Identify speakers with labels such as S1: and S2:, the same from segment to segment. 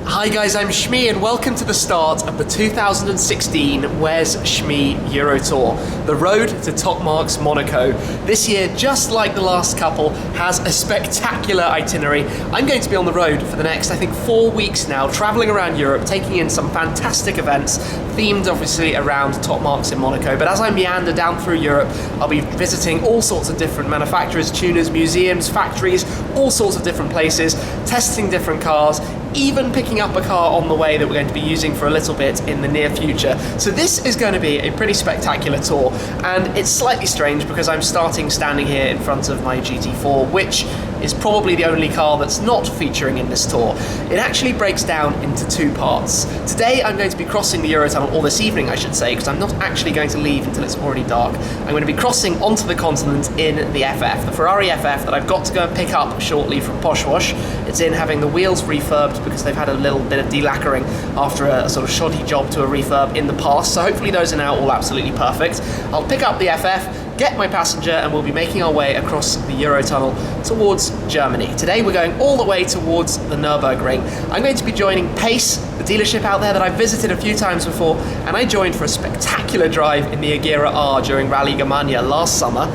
S1: Hi guys, I'm Shmee and welcome to the start of the 2016 Where's Shmee Eurotour, the road to top Marques Monaco. This year, just like the last couple, has a spectacular itinerary. I'm going to be on the road for the next, I think, 4 weeks now, traveling around Europe, taking in some fantastic events, themed obviously around top Marques in Monaco. But as I meander down through Europe, I'll be visiting all sorts of different manufacturers, tuners, museums, factories, all sorts of different places, testing different cars, even picking up a car on the way that we're going to be using for a little bit in the near future. So this is going to be a pretty spectacular tour, and it's slightly strange because I'm standing here in front of my GT4, which is probably the only car that's not featuring in this tour. It actually breaks down into two parts. Today I'm going to be crossing the Eurotunnel, or this evening I should say, because I'm not actually going to leave until it's already dark. I'm going to be crossing onto the continent in the FF, the Ferrari FF that I've got to go and pick up shortly from Poshwash. It's in having the wheels refurbed because they've had a little bit of delacquering after a sort of shoddy job to a refurb in the past, so hopefully those are now all absolutely perfect. I'll pick up the FF, get my passenger, and we'll be making our way across the Eurotunnel towards Germany. Today we're going all the way towards the Nürburgring. I'm going to be joining Pace, the dealership out there that I've visited a few times before, and I joined for a spectacular drive in the Agera R during Rally Germania last summer.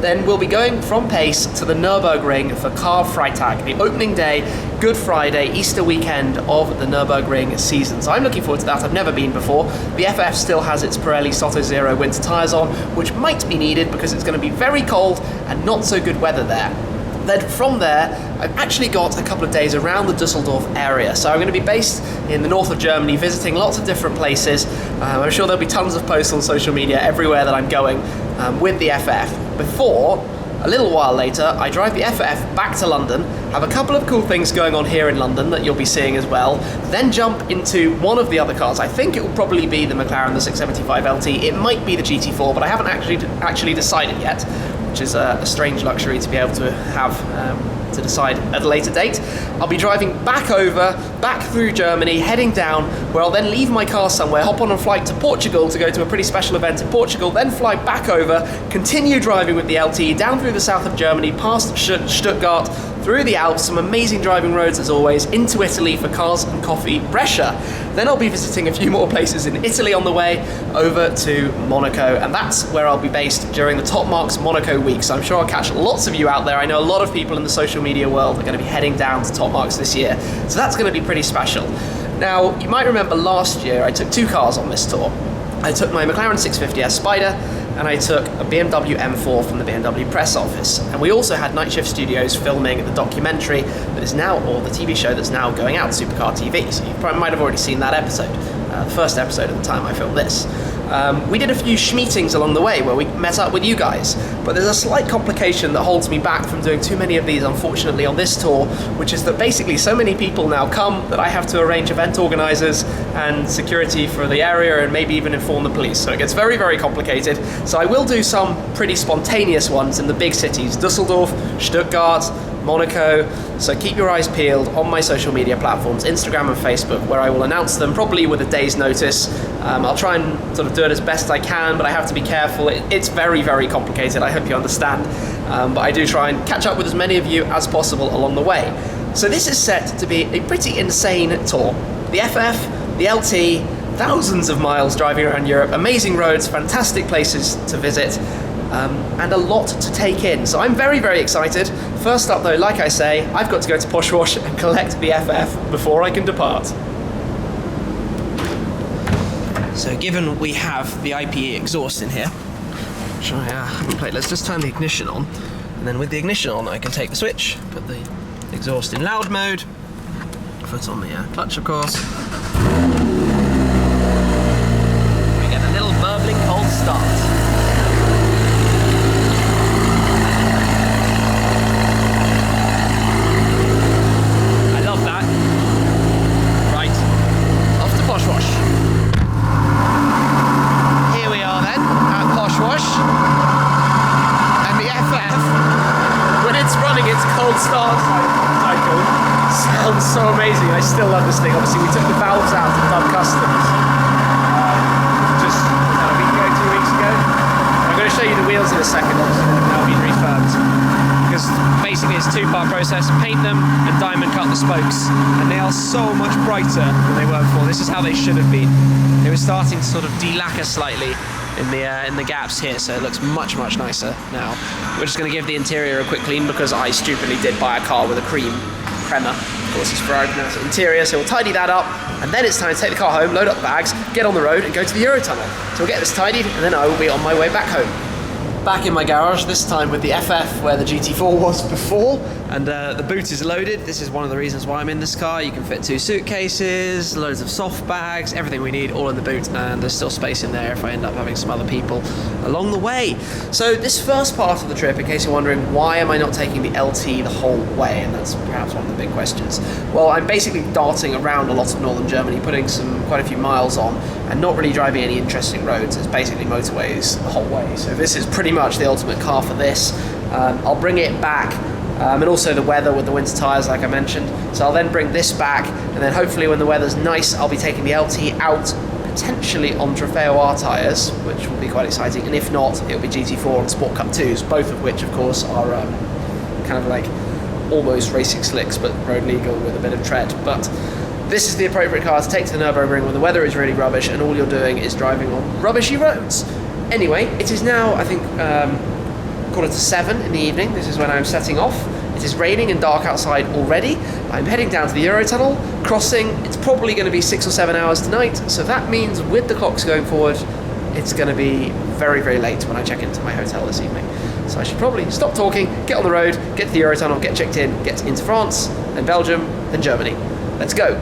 S1: Then we'll be going from Pace to the Nürburgring for Karfreitag, the opening day, Good Friday, Easter weekend of the Nürburgring season. So I'm looking forward to that. I've never been before. The FF still has its Pirelli Soto Zero winter tyres on, which might be needed because it's going to be very cold and not so good weather there. Then from there, I've actually got a couple of days around the Dusseldorf area. So I'm going to be based in the north of Germany, visiting lots of different places. I'm sure there'll be tons of posts on social media everywhere that I'm going with the FF. Before, a little while later, I drive the FF back to London, have a couple of cool things going on here in London that you'll be seeing as well, then jump into one of the other cars. I think it will probably be the McLaren, the 675 LT. It might be the GT4, but I haven't actually decided yet, which is a strange luxury to be able to have to decide at a later date. I'll be driving back through Germany, heading down, where I'll then leave my car somewhere, hop on a flight to Portugal to go to a pretty special event in Portugal, then fly back over, continue driving with the LT, down through the south of Germany, past Stuttgart, through the Alps, some amazing driving roads as always, into Italy for cars and coffee, Brescia. Then I'll be visiting a few more places in Italy on the way, over to Monaco, and that's where I'll be based during the Top Marques Monaco week. So I'm sure I'll catch lots of you out there. I know a lot of people in the social media world are going to be heading down to Top Marques this year, so that's going to be pretty special. Now, you might remember last year I took two cars on this tour. I took my McLaren 650S Spider, and I took a BMW M4 from the BMW press office. And we also had Night Shift Studios filming the documentary that is now, or the TV show that's now going out, Supercar TV. So you probably might have already seen that episode, the first episode at the time I filmed this. We did a few Shmeetings along the way where we met up with you guys, but there's a slight complication that holds me back from doing too many of these, unfortunately, on this tour, which is that basically so many people now come that I have to arrange event organisers and security for the area and maybe even inform the police. So it gets very, very complicated. So I will do some pretty spontaneous ones in the big cities, Dusseldorf, Stuttgart, Monaco, so keep your eyes peeled on my social media platforms, Instagram and Facebook, where I will announce them probably with a day's notice. I'll try and sort of do it as best I can, but I have to be careful. It's very, very complicated, I hope you understand. But I do try and catch up with as many of you as possible along the way. So this is set to be a pretty insane tour. The FF, the LT, thousands of miles driving around Europe, amazing roads, fantastic places to visit, and a lot to take in. So I'm very, very excited. First up though, like I say, I've got to go to Poshwash and collect the FF before I can depart. So given we have the IPE exhaust in here, which I haven't played, let's just turn the ignition on. And then with the ignition on, I can take the switch, put the exhaust in loud mode, foot on the clutch of course. We get a little burbling cold start. Start cycle sounds so amazing. I still love this thing. Obviously we took the valves out and done customs just a week ago, 2 weeks ago. I'm going to show you the wheels in a second. Obviously they've now been refurbed. because basically it's a two-part process: paint them and diamond cut the spokes, and they are so much brighter than they were before. This is how they should have been. They were starting to sort of de-lacquer slightly in the gaps here, so it looks much nicer now. We're just going to give the interior a quick clean because I stupidly did buy a car with a cream crema. Of course, it's Ferrari FF interior, so we'll tidy that up, and then it's time to take the car home, load up the bags, get on the road, and go to the Eurotunnel. So we'll get this tidied, and then I will be on my way back home. Back in my garage, this time with the FF where the GT4 was before, and the boot is loaded. This is one of the reasons why I'm in this car. You can fit 2 suitcases, loads of soft bags, everything we need all in the boot, and there's still space in there if I end up having some other people along the way. So this first part of the trip, in case you're wondering why am I not taking the LT the whole way, and that's perhaps one of the big questions. Well, I'm basically darting around a lot of northern Germany, putting quite a few miles on, and not really driving any interesting roads. It's basically motorways the whole way. So this is pretty much the ultimate car for this. I'll bring it back, and also the weather with the winter tyres like I mentioned. So I'll then bring this back, and then hopefully when the weather's nice I'll be taking the LT out, potentially on Trofeo R tyres, which will be quite exciting, and if not it'll be GT4 and Sport Cup 2s, both of which of course are kind of like almost racing slicks but road legal with a bit of tread. But this is the appropriate car to take to the Nürburgring when the weather is really rubbish and all you're doing is driving on rubbishy roads. Anyway, it is now, I think, 6:45 in the evening. This is when I'm setting off. It is raining and dark outside already. I'm heading down to the Eurotunnel, crossing. It's probably going to be 6 or 7 hours tonight, so that means with the clocks going forward, it's going to be very late when I check into my hotel this evening. So I should probably stop talking, get on the road, get to the Eurotunnel, get checked in, get into France, then Belgium, then Germany. Let's go.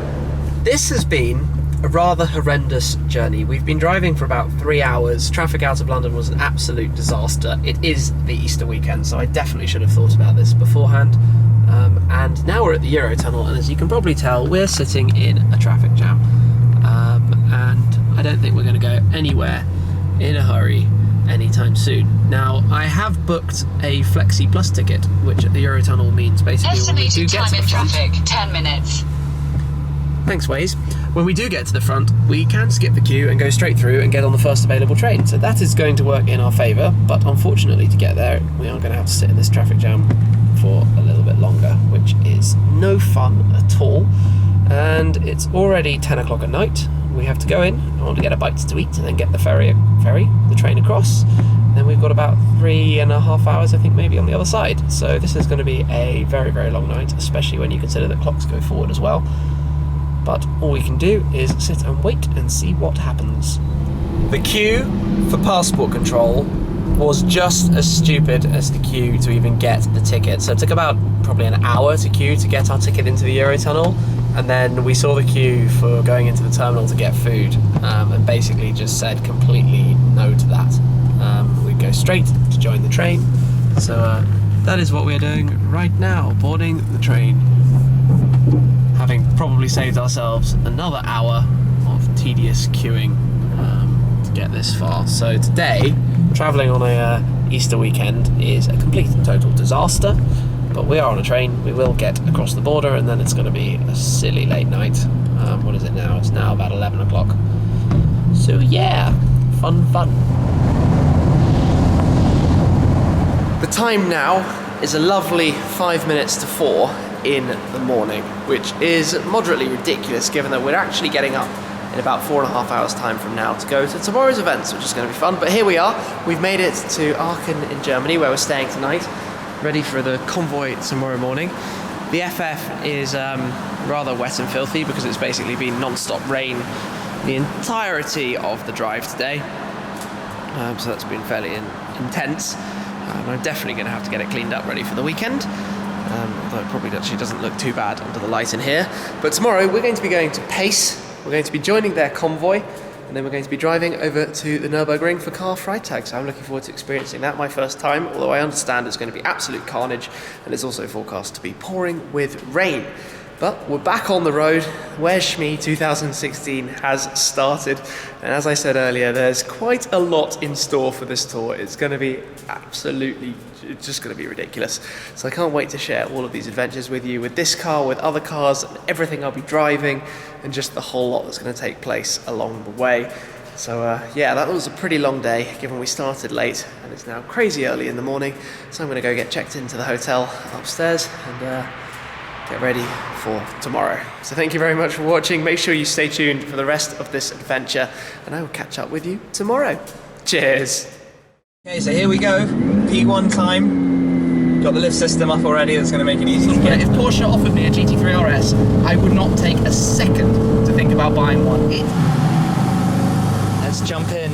S1: This has been a rather horrendous journey. We've been driving for about 3 hours. Traffic out of London was an absolute disaster. It is the Easter weekend, so I definitely should have thought about this beforehand. And now we're at the Eurotunnel, and as you can probably tell, we're sitting in a traffic jam. And I don't think we're going to go anywhere in a hurry anytime soon. Now, I have booked a Flexi Plus ticket, which at the Eurotunnel means basically when we do get to the front,
S2: traffic, 10 minutes.
S1: Thanks, Waze. When we do get to the front, we can skip the queue and go straight through and get on the first available train. So that is going to work in our favour, but unfortunately to get there, we are going to have to sit in this traffic jam for a little bit longer, which is no fun at all. And it's already 10 o'clock at night. We have to go in, I want to get a bite to eat and then get the the train across. Then we've got about 3.5 hours, I think, maybe on the other side. So this is going to be a very long night, especially when you consider that clocks go forward as well. But all we can do is sit and wait and see what happens. The queue for passport control was just as stupid as the queue to even get the ticket. So it took about probably an hour to queue to get our ticket into the Eurotunnel, and then we saw the queue for going into the terminal to get food, and basically just said completely no to that. We'd go straight to join the train. So that is what we're doing right now, boarding the train, having probably saved ourselves another hour of tedious queuing to get this far. So today, travelling on a Easter weekend is a complete and total disaster, but we are on a train, we will get across the border, and then it's going to be a silly late night. What is it now? It's now about 11 o'clock. So yeah, fun. The time now is a lovely 5 minutes to 4 in the morning, which is moderately ridiculous given that we're actually getting up in about 4.5 hours time from now to go to tomorrow's events, which is going to be fun. But here we are, we've made it to Aachen in Germany, where we're staying tonight, ready for the convoy tomorrow morning. The FF is rather wet and filthy because it's basically been non-stop rain the entirety of the drive today, so that's been fairly intense. I'm definitely going to have to get it cleaned up ready for the weekend. Although it probably actually doesn't look too bad under the light in here. But tomorrow we're going to be going to Pace, we're going to be joining their convoy, and then we're going to be driving over to the Nürburgring for Car Freitag. So I'm looking forward to experiencing that, my first time, although I understand it's going to be absolute carnage, and it's also forecast to be pouring with rain. But we're back on the road, where Shmee 2016 has started. And as I said earlier, there's quite a lot in store for this tour. It's going to be it's just going to be ridiculous. So I can't wait to share all of these adventures with you, with this car, with other cars, and everything I'll be driving, and just the whole lot that's going to take place along the way. So yeah, that was a pretty long day given we started late and it's now crazy early in the morning. So I'm going to go get checked into the hotel upstairs and get ready for tomorrow. So thank you very much for watching. Make sure you stay tuned for the rest of this adventure and I will catch up with you tomorrow. Cheers.
S2: Okay, so here we go. P1 time. Got the lift system up already. That's going to make it easy to get.
S1: If Porsche offered me a GT3 RS, I would not take a second to think about buying one. Let's jump in.